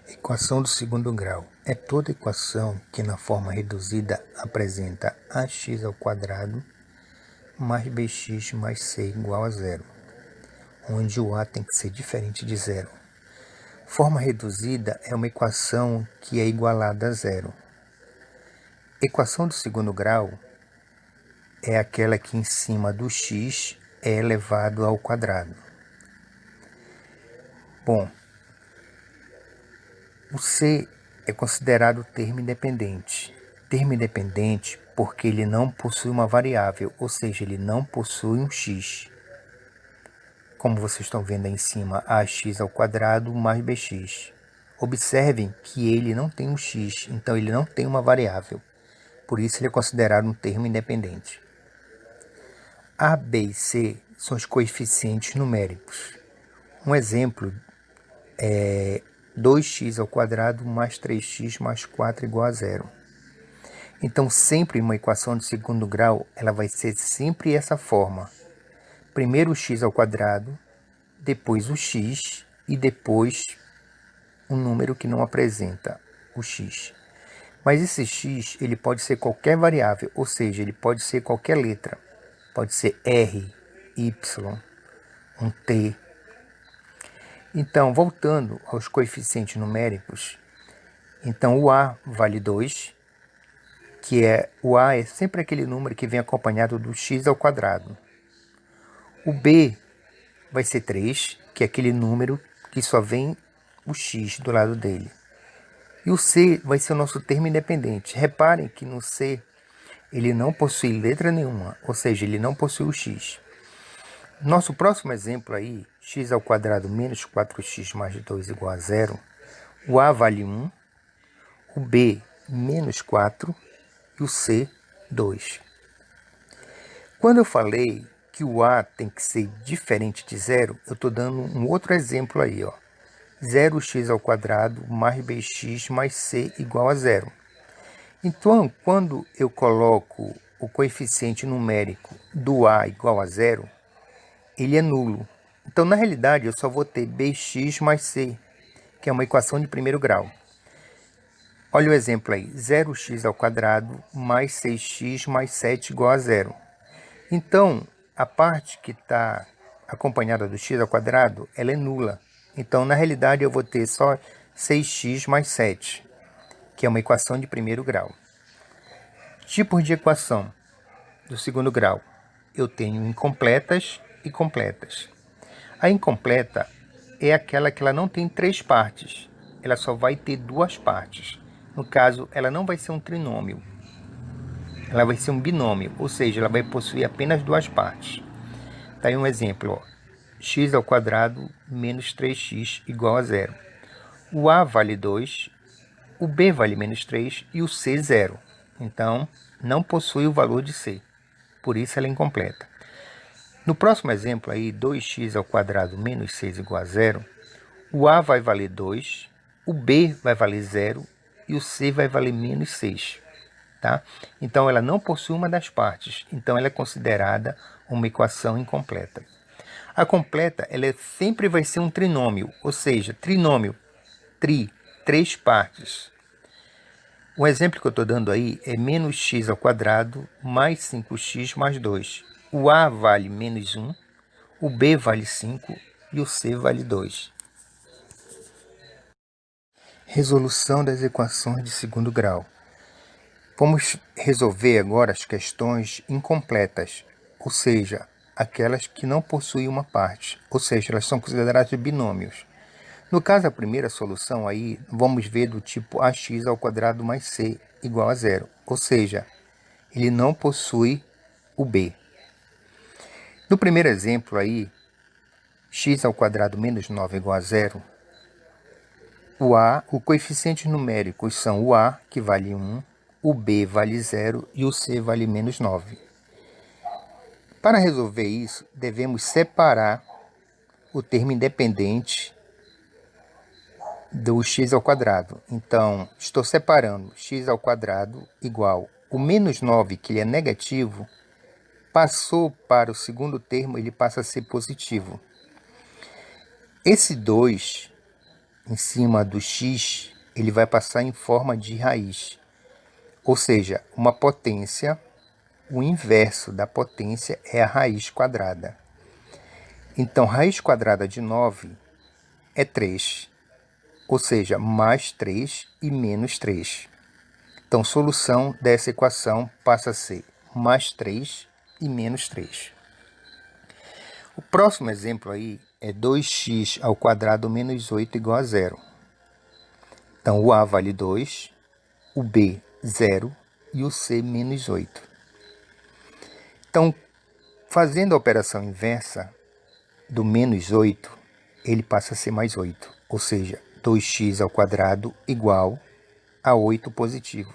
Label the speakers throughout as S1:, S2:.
S1: Equação do segundo grau é toda equação que na forma reduzida apresenta ax ao quadrado mais bx mais c igual a zero, onde o a tem que ser diferente de zero. Forma reduzida é uma equação que é igualada a zero. Equação do segundo grau é aquela que em cima do x é elevado ao quadrado. Bom, o c é considerado termo independente. Termo independente porque ele não possui uma variável, ou seja, ele não possui um x. Como vocês estão vendo aí em cima, ax ao quadrado mais bx. Observem que ele não tem um x, então ele não tem uma variável. Por isso ele é considerado um termo independente. A, b e c são os coeficientes numéricos. Um exemplo é 2x ao quadrado mais 3x mais 4 igual a zero. Então, sempre uma equação de segundo grau, ela vai ser sempre essa forma. Primeiro o x ao quadrado, depois o x e depois um número que não apresenta o x. Mas esse x, ele pode ser qualquer variável, ou seja, ele pode ser qualquer letra. Pode ser r, y, um t. Então, voltando aos coeficientes numéricos, então o a vale 2, que o a é sempre aquele número que vem acompanhado do x ao quadrado. O b vai ser 3, que é aquele número que só vem o x do lado dele. E o c vai ser o nosso termo independente. Reparem que no c ele não possui letra nenhuma, ou seja, ele não possui o x. Nosso próximo exemplo aí, x ao quadrado menos 4x mais 2 igual a zero, o a vale 1, o b menos 4 e o c 2. Quando eu falei que o a tem que ser diferente de zero, eu estou dando um outro exemplo aí, ó. 0x ao quadrado mais bx mais c igual a zero. Então, quando eu coloco o coeficiente numérico do a igual a zero, ele é nulo. Então, na realidade, eu só vou ter bx mais c, que é uma equação de primeiro grau. Olha o exemplo aí, 0x ao quadrado mais 6x mais 7 igual a zero. Então, a parte que está acompanhada do x ao quadrado, ela é nula. Então, na realidade, eu vou ter só 6x mais 7, que é uma equação de primeiro grau. Tipos de equação do segundo grau. Eu tenho incompletas e completas. A incompleta é aquela que ela não tem três partes. Ela só vai ter duas partes. No caso, ela não vai ser um trinômio. Ela vai ser um binômio, ou seja, ela vai possuir apenas duas partes. Tá aí um exemplo, ó. X ao quadrado menos 3x igual a zero. O a vale 2, o b vale menos 3 e o c 0. Então, não possui o valor de c. Por isso ela é incompleta. No próximo exemplo aí, 2x ao quadrado menos 6 igual a zero, o a vai valer 2, o b vai valer 0 e o c vai valer menos 6. Tá? Então, ela não possui uma das partes. Então, ela é considerada uma equação incompleta. A completa, ela sempre vai ser um trinômio, ou seja, trinômio, três partes. O exemplo que eu estou dando aí é menos x ao quadrado mais 5x mais 2. O a vale menos 1, o b vale 5 e o c vale 2. Resolução das equações de segundo grau. Vamos resolver agora as questões incompletas, ou seja, aquelas que não possuem uma parte, ou seja, elas são consideradas binômios. No caso, a primeira solução aí, vamos ver do tipo ax ao quadrado mais c igual a zero, ou seja, ele não possui o b. No primeiro exemplo aí, x ao quadrado menos 9 igual a zero, o coeficiente numéricos são o a, que vale 1, o b vale 0 e o c vale menos 9. Para resolver isso, devemos separar o termo independente do x ao quadrado. Então, estou separando x ao quadrado igual o menos 9, que ele é negativo, passou para o segundo termo, ele passa a ser positivo. Esse 2 em cima do x, ele vai passar em forma de raiz. Ou seja, uma potência, o inverso da potência é a raiz quadrada. Então, raiz quadrada de 9 é 3, ou seja, mais 3 e menos 3. Então, solução dessa equação passa a ser mais 3 e menos 3. O próximo exemplo aí é 2x ao quadrado menos 8 igual a 0. Então, o A vale 2, o B 0 e o C menos 8. Então, fazendo a operação inversa do menos 8, ele passa a ser mais 8. Ou seja, 2x ao quadrado igual a 8 positivo.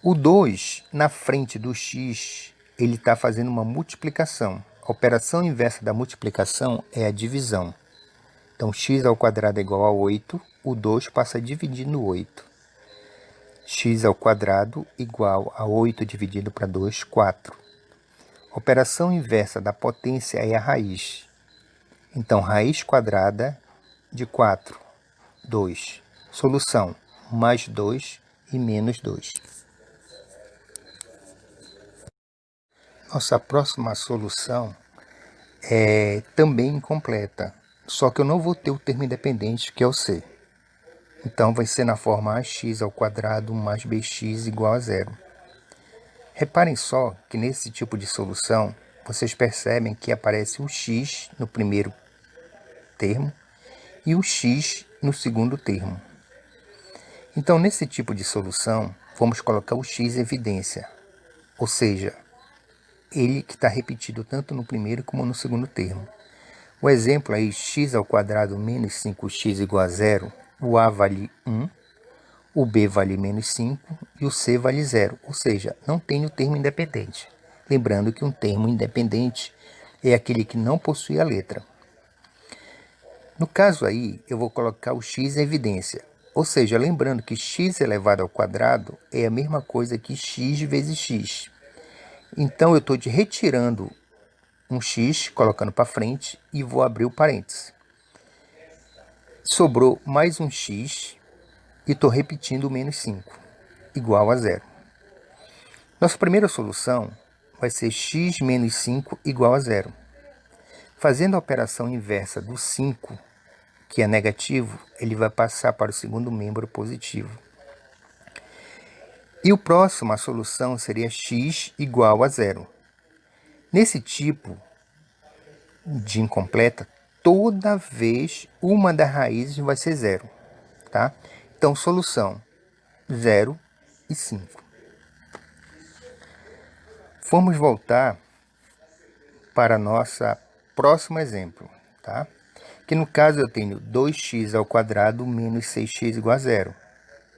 S1: O 2, na frente do x, ele está fazendo uma multiplicação. A operação inversa da multiplicação é a divisão. Então, x ao quadrado é igual a 8, o 2 passa a dividir no 8. X ao quadrado igual a 8 dividido para 2, 4. A operação inversa da potência é a raiz. Então, raiz quadrada de 4, 2. Solução, mais 2 e menos 2. Nossa próxima solução é também incompleta, só que eu não vou ter o termo independente, que é o C. Então, vai ser na forma ax ao quadrado mais bx igual a 0. Reparem só que nesse tipo de solução, vocês percebem que aparece o x no primeiro termo e o x no segundo termo. Então, nesse tipo de solução, vamos colocar o x em evidência, ou seja, ele que está repetido tanto no primeiro como no segundo termo. O exemplo aí, x ao quadrado menos 5x igual a 0, o A vale 1, o B vale menos 5 e o C vale 0, ou seja, não tem o termo independente. Lembrando que um termo independente é aquele que não possui a letra. No caso aí, eu vou colocar o x em evidência, ou seja, lembrando que x elevado ao quadrado é a mesma coisa que x vezes x. Então, eu estou retirando um x, colocando para frente, e vou abrir o parênteses. Sobrou mais um x, e estou repetindo o menos 5, igual a 0. Nossa primeira solução vai ser x menos 5 igual a 0. Fazendo a operação inversa do 5, que é negativo, ele vai passar para o segundo membro positivo. E o próximo, a solução seria x igual a 0. Nesse tipo de incompleta, toda vez uma das raízes vai ser 0, tá? Então, solução 0 e 5. Vamos voltar para nosso próximo exemplo, tá? Que no caso eu tenho 2x ao quadrado menos 6x igual a 0.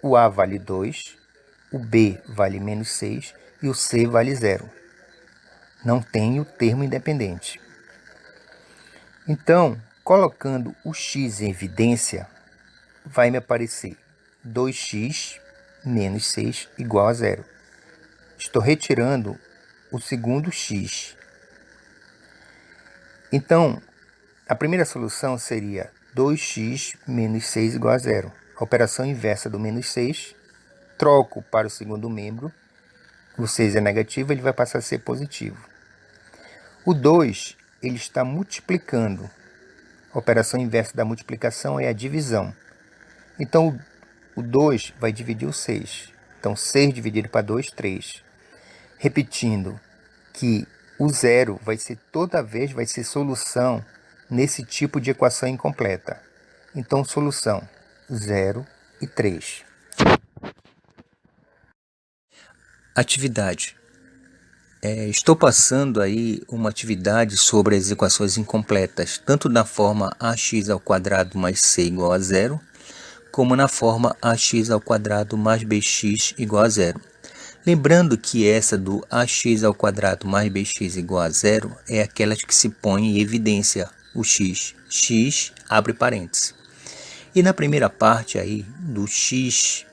S1: O A vale 2, o B vale menos 6 e o C vale 0. Não tenho termo independente. Então, colocando o x em evidência, vai me aparecer 2x menos 6 igual a 0. Estou retirando o segundo x. Então, a primeira solução seria 2x menos 6 igual a 0. A operação inversa do menos 6, troco para o segundo membro, o 6 é negativo, ele vai passar a ser positivo. O 2, ele está multiplicando. A operação inversa da multiplicação é a divisão. Então, o 2 vai dividir o 6. Então, 6 dividido para 2, 3. Repetindo que o 0 vai ser toda vez, vai ser solução nesse tipo de equação incompleta. Então, solução 0 e 3. Atividade. Estou passando aí uma atividade sobre as equações incompletas, tanto na forma ax ao quadrado mais c igual a 0, como na forma ax ao quadrado mais bx igual a 0. Lembrando que essa do ax ao quadrado mais bx igual a 0 é aquela que se põe em evidência o x. X abre parênteses. E na primeira parte aí do x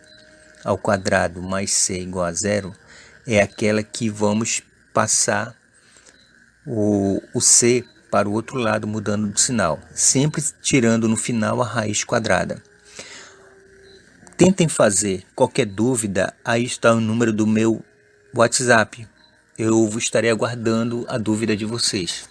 S1: ao quadrado mais c igual a 0 é aquela que vamos passar o c para o outro lado, mudando de sinal, sempre tirando no final a raiz quadrada. Tentem fazer. Qualquer dúvida, aí está o número do meu WhatsApp. Eu estarei aguardando a dúvida de vocês.